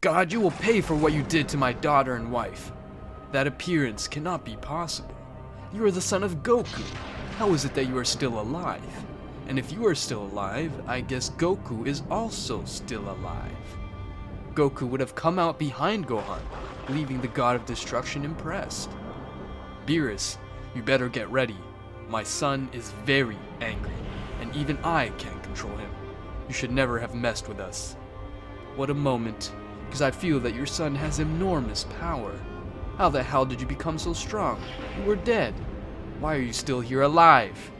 God, you will pay for what you did to my daughter and wife. That appearance cannot be possible. You are the son of Goku. How is it that you are still alive? And if you are still alive, I guess Goku is also still alive. Goku would have come out behind Gohan, leaving the god of destruction impressed. Beerus, you better get ready. My son is very angry, and even I can't control him. You should never have messed with us. What a moment, because I feel that your son has enormous power. How the hell did you become so strong? You were dead. Why are you still here alive?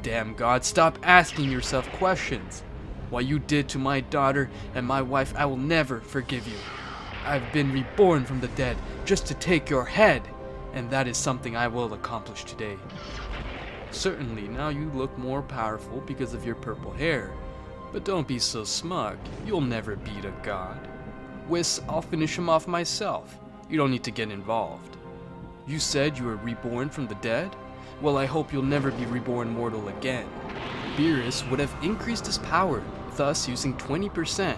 Damn God, stop asking yourself questions. What you did to my daughter and my wife, I will never forgive you. I've been reborn from the dead just to take your head, and that is something I will accomplish today. Certainly, now you look more powerful because of your purple hair, but don't be so smug. You'll never beat a god. Whis, I'll finish him off myself. You don't need to get involved. You said you were reborn from the dead? Well, I hope you'll never be reborn mortal again. Beerus would have increased his power, thus using 20%.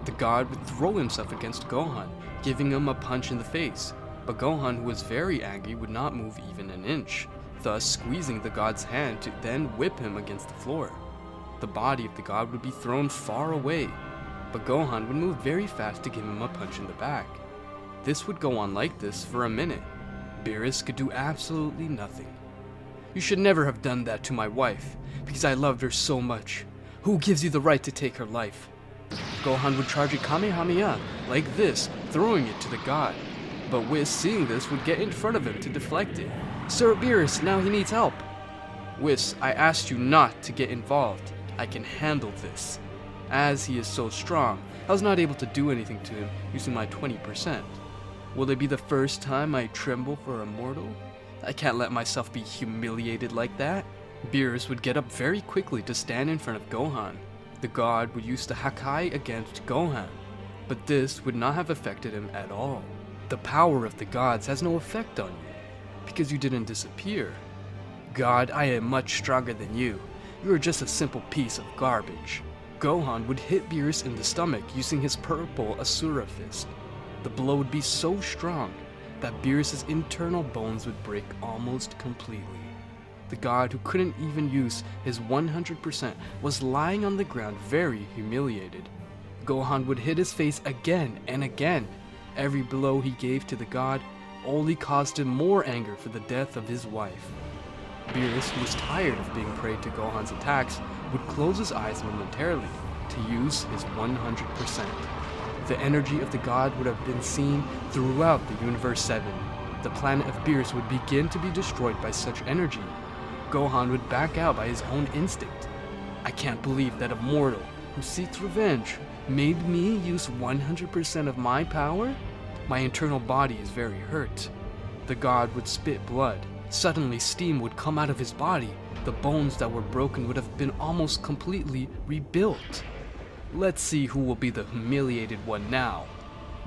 The god would throw himself against Gohan, giving him a punch in the face. But Gohan, who was very angry, would not move even an inch, thus squeezing the god's hand to then whip him against the floor. The body of the god would be thrown far away, but Gohan would move very fast to give him a punch in the back. This would go on like this for a minute. Beerus could do absolutely nothing. You should never have done that to my wife, because I loved her so much. Who gives you the right to take her life? Gohan would charge a Kamehameha like this, throwing it to the god. But Whis, seeing this, would get in front of him to deflect it. Sir Beerus, now he needs help. Whis, I asked you not to get involved. I can handle this. As he is so strong, I was not able to do anything to him using my 20%. Will it be the first time I tremble for a mortal? I can't let myself be humiliated like that. Beerus would get up very quickly to stand in front of Gohan. The god would use the Hakai against Gohan, but this would not have affected him at all. The power of the gods has no effect on you, because you didn't disappear. God, I am much stronger than you. You are just a simple piece of garbage. Gohan would hit Beerus in the stomach using his purple Asura fist. The blow would be so strong that Beerus' internal bones would break almost completely. The god, who couldn't even use his 100%, was lying on the ground very humiliated. Gohan would hit his face again and again. Every blow he gave to the god only caused him more anger for the death of his wife. Beerus, who was tired of being prey to Gohan's attacks, would close his eyes momentarily to use his 100%. The energy of the god would have been seen throughout the Universe 7. The planet of Beerus would begin to be destroyed by such energy. Gohan would back out by his own instinct. I can't believe that a mortal who seeks revenge made me use 100% of my power? My internal body is very hurt. The god would spit blood. Suddenly steam would come out of his body. The bones that were broken would have been almost completely rebuilt. Let's see who will be the humiliated one now.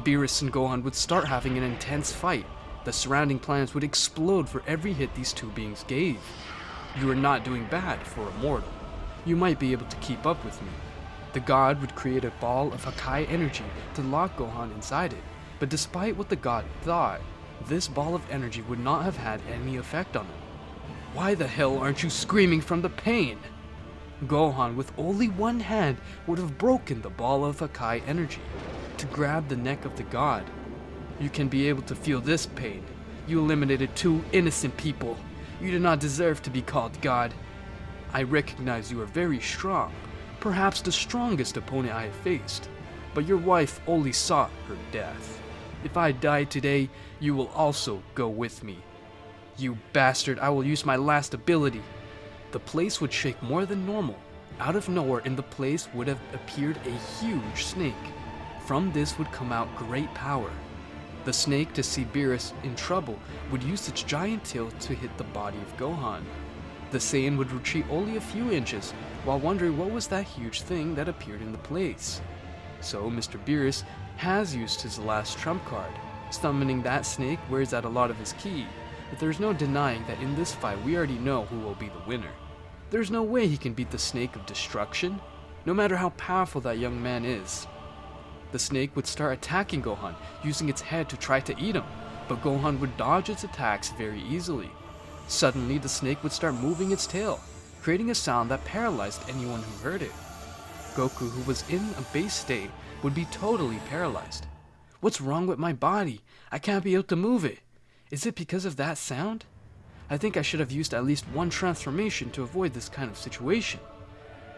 Beerus and Gohan would start having an intense fight. The surrounding planets would explode for every hit these two beings gave. You are not doing bad for a mortal. You might be able to keep up with me. The god would create a ball of Hakai energy to lock Gohan inside it, but despite what the god thought, this ball of energy would not have had any effect on him. Why the hell aren't you screaming from the pain? Gohan, with only one hand, would have broken the ball of Hakai energy to grab the neck of the god. You can be able to feel this pain. You eliminated two innocent people. You do not deserve to be called God. I recognize you are very strong, perhaps the strongest opponent I have faced, but your wife only sought her death. If I die today, you will also go with me. You bastard, I will use my last ability. The place would shake more than normal. Out of nowhere in the place would have appeared a huge snake. From this would come out great power. The snake, to see Beerus in trouble, would use its giant tail to hit the body of Gohan. The Saiyan would retreat only a few inches, while wondering what was that huge thing that appeared in the place. So Mr. Beerus has used his last trump card. Summoning that snake wears out a lot of his ki, but there's no denying that in this fight we already know who will be the winner. There's no way he can beat the snake of destruction, no matter how powerful that young man is. The snake would start attacking Gohan, using its head to try to eat him, but Gohan would dodge its attacks very easily. Suddenly, the snake would start moving its tail, creating a sound that paralyzed anyone who heard it. Goku, who was in a base state, would be totally paralyzed. What's wrong with my body? I can't be able to move it. Is it because of that sound? I think I should have used at least one transformation to avoid this kind of situation.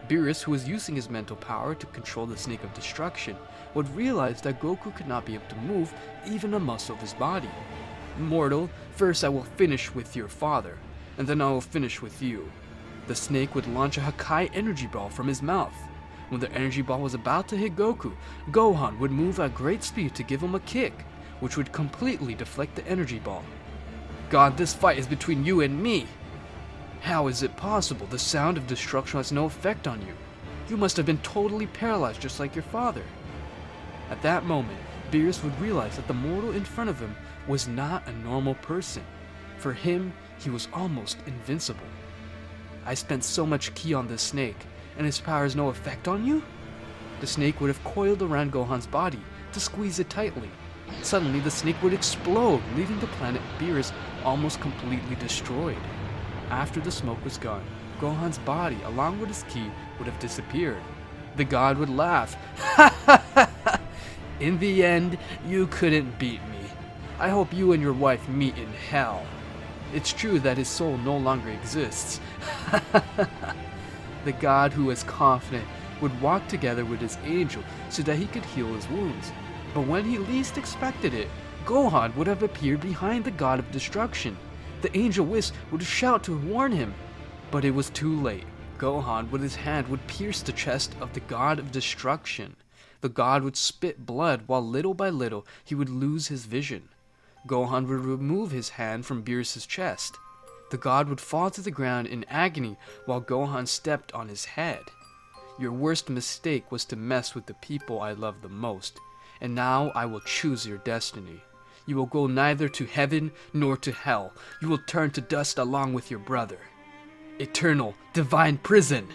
Beerus, who was using his mental power to control the Snake of Destruction, would realize that Goku could not be able to move even a muscle of his body. Mortal, first I will finish with your father, and then I will finish with you. The snake would launch a Hakai energy ball from his mouth. When the energy ball was about to hit Goku, Gohan would move at great speed to give him a kick, which would completely deflect the energy ball. God, this fight is between you and me. How is it possible? The sound of destruction has no effect on you. You must have been totally paralyzed just like your father. At that moment, Beerus would realize that the mortal in front of him was not a normal person. For him, he was almost invincible. I spent so much ki on this snake, and its power has no effect on you? The snake would have coiled around Gohan's body to squeeze it tightly. Suddenly, the snake would explode, leaving the planet Beerus almost completely destroyed. After the smoke was gone, Gohan's body, along with his ki, would have disappeared. The god would laugh. Ha ha ha ha! In the end, you couldn't beat me. I hope you and your wife meet in hell. It's true that his soul no longer exists. The god, who was confident, would walk together with his angel so that he could heal his wounds. But when he least expected it, Gohan would have appeared behind the god of destruction. The angel Whis would shout to warn him, but it was too late. Gohan, with his hand, would pierce the chest of the god of destruction. The god would spit blood, while little by little he would lose his vision. Gohan would remove his hand from Beerus' chest. The god would fall to the ground in agony while Gohan stepped on his head. Your worst mistake was to mess with the people I love the most, and now I will choose your destiny. You will go neither to heaven nor to hell. You will turn to dust along with your brother. Eternal, divine prison!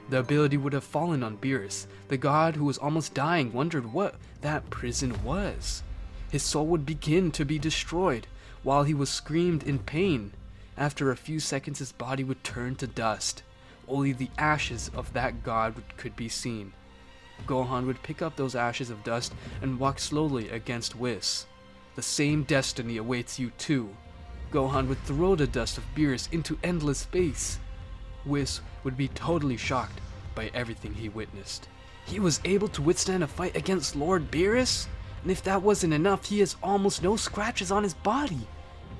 The ability would have fallen on Beerus. The god, who was almost dying, wondered what that prison was. His soul would begin to be destroyed, while he was screamed in pain. After a few seconds, his body would turn to dust. Only the ashes of that god could be seen. Gohan would pick up those ashes of dust and walk slowly against Whis. The same destiny awaits you too. Gohan would throw the dust of Beerus into endless space. Whis would be totally shocked by everything he witnessed. He was able to withstand a fight against Lord Beerus? And if that wasn't enough, he has almost no scratches on his body.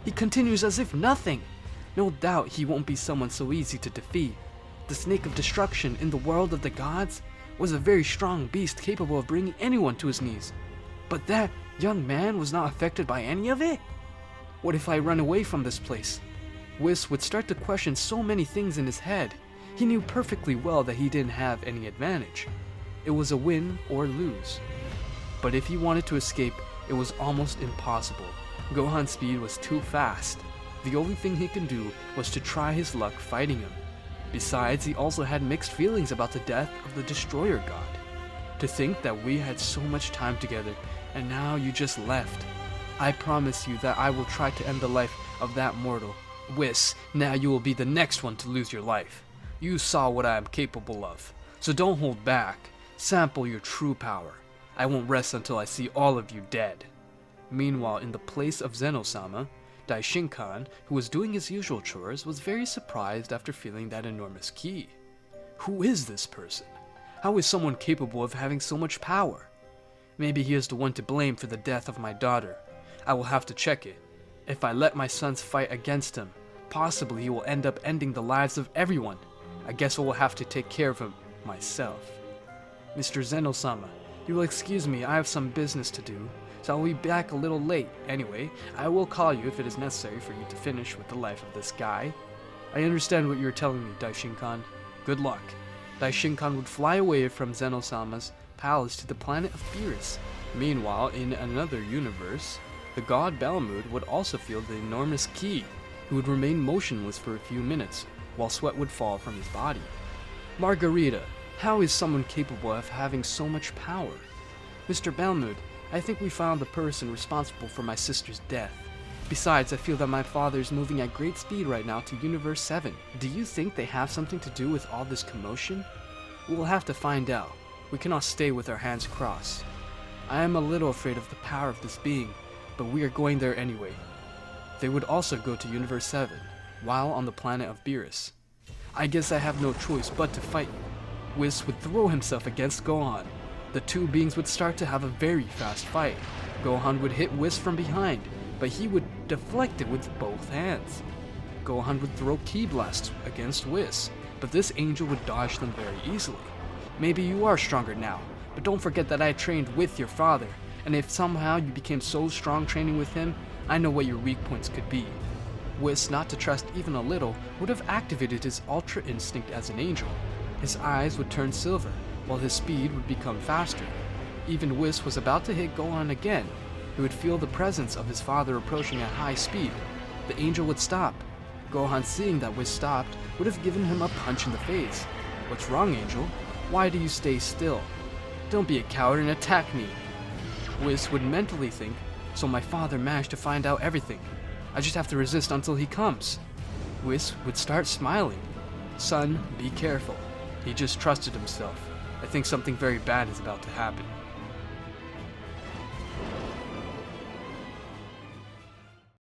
He continues as if nothing. No doubt he won't be someone so easy to defeat. The Snake of Destruction in the world of the gods was a very strong beast capable of bringing anyone to his knees. But that young man was not affected by any of it? What if I run away from this place? Whis would start to question so many things in his head. He knew perfectly well that he didn't have any advantage. It was a win or lose. But if he wanted to escape, it was almost impossible. Gohan's speed was too fast. The only thing he could do was to try his luck fighting him. Besides, he also had mixed feelings about the death of the Destroyer God. To think that we had so much time together, and now you just left. I promise you that I will try to end the life of that mortal. Whis, now you will be the next one to lose your life. You saw what I am capable of, so don't hold back. Sample your true power. I won't rest until I see all of you dead. Meanwhile, in the place of Zeno-sama, Daishinkan, who was doing his usual chores, was very surprised after feeling that enormous ki. Who is this person? How is someone capable of having so much power? Maybe he is the one to blame for the death of my daughter. I will have to check it. If I let my sons fight against him, possibly he will end up ending the lives of everyone. I guess I will have to take care of him myself. Mr. Zeno-sama, you will excuse me, I have some business to do, so I'll be back a little late. Anyway, I will call you if it is necessary for you to finish with the life of this guy. I understand what you're telling me, Daishinkan. Good luck. Daishinkan would fly away from Zeno-sama's palace to the planet of Beerus. Meanwhile, in another universe, the god Balmud would also feel the enormous ki. He would remain motionless for a few minutes, while sweat would fall from his body. Margarita, how is someone capable of having so much power? Mr. Belmood, I think we found the person responsible for my sister's death. Besides, I feel that my father is moving at great speed right now to Universe 7. Do you think they have something to do with all this commotion? We'll have to find out. We cannot stay with our hands crossed. I am a little afraid of the power of this being, but we are going there anyway. They would also go to Universe 7, while on the planet of Beerus. I guess I have no choice but to fight you. Whis would throw himself against Gohan. The two beings would start to have a very fast fight. Gohan would hit Whis from behind, but he would deflect it with both hands. Gohan would throw ki blasts against Whis, but this angel would dodge them very easily. Maybe you are stronger now, but don't forget that I trained with your father, and if somehow you became so strong training with him, I know what your weak points could be. Whis, not to trust even a little, would have activated his ultra instinct as an angel. His eyes would turn silver, while his speed would become faster. Even Whis was about to hit Gohan again. He would feel the presence of his father approaching at high speed. The angel would stop. Gohan, seeing that Whis stopped, would have given him a punch in the face. What's wrong, Angel? Why do you stay still? Don't be a coward and attack me. Whis would mentally think, so my father managed to find out everything. I just have to resist until he comes. Whis would start smiling. Son, be careful. He just trusted himself. I think something very bad is about to happen.